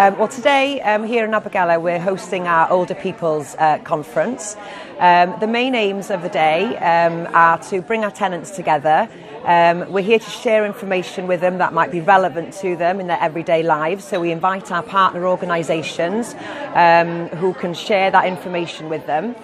Well, today here in Abergele we're hosting our Older People's Conference. The main aims of the day are to bring our tenants together. We're here to share information with them that might be relevant to them in their everyday lives. So we invite our partner organisations who can share that information with them.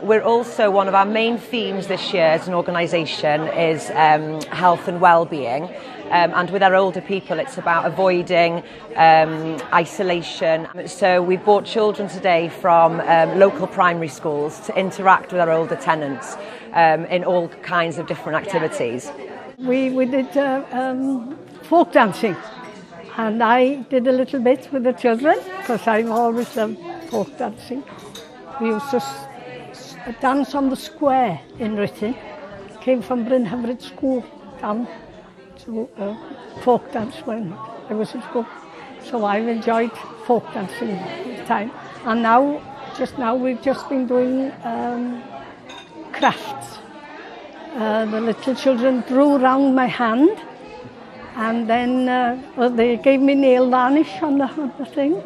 We're also, one of our main themes this year as an organisation is health and well-being. And with our older people, it's about avoiding isolation. So we brought children today from local primary schools to interact with our older tenants in all kinds of different activities. We did folk dancing, and I did a little bit with the children because I've always loved folk dancing. We used to dance on the square in Enrich. Came from Bryn Hyfryd School down to folk dance when I was at school. So I've enjoyed folk dancing all the time. And now we've just been doing crafts. The little children drew around my hand, and then they gave me nail varnish on the thing,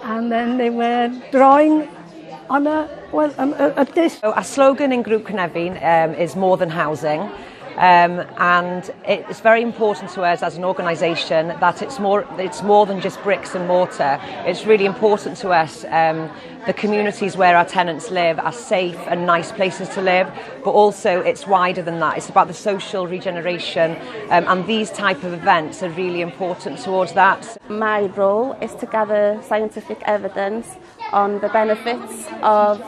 and then they were drawing on at this. So our slogan in Grŵp Cynefin is more than housing. And it's very important to us as an organisation that it's more than just bricks and mortar. It's really important to us the communities where our tenants live are safe and nice places to live, but also it's wider than that. It's about the social regeneration, and these type of events are really important towards that. My role is to gather scientific evidence on the benefits of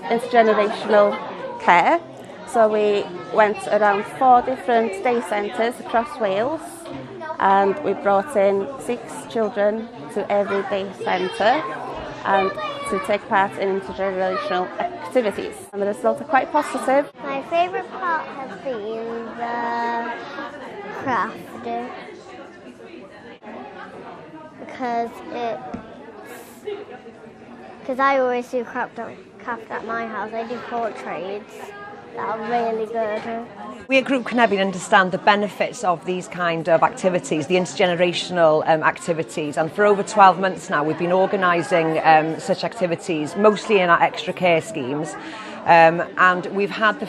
intergenerational care. So we went around 4 different day centres across Wales, and we brought in 6 children to every day centre and to take part in intergenerational activities. And the results are quite positive. My favourite part has been the craft, because I always do craft at my house. I do portraits. That are really good. We at Grŵp Cynefin understand the benefits of these kind of activities, the intergenerational activities, and for over 12 months now we've been organising such activities, mostly in our extra care schemes. And we've had the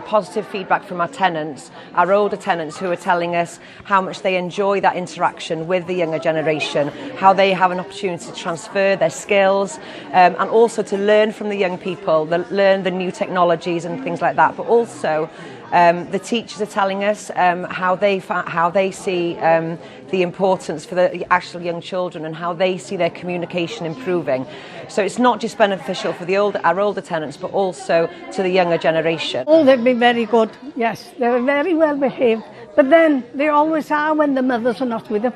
positive feedback from our tenants, our older tenants, who are telling us how much they enjoy that interaction with the younger generation, how they have an opportunity to transfer their skills, and also to learn from the young people, learn the new technologies and things like that. But also the teachers are telling us how they see the importance for the actual young children and how they see their communication improving. So it's not just beneficial for our older tenants, but also to the younger generation. Oh, they've been very good, yes. They're very well behaved. But then they always are when the mothers are not with them.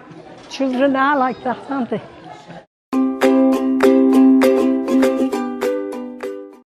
Children are like that, aren't they?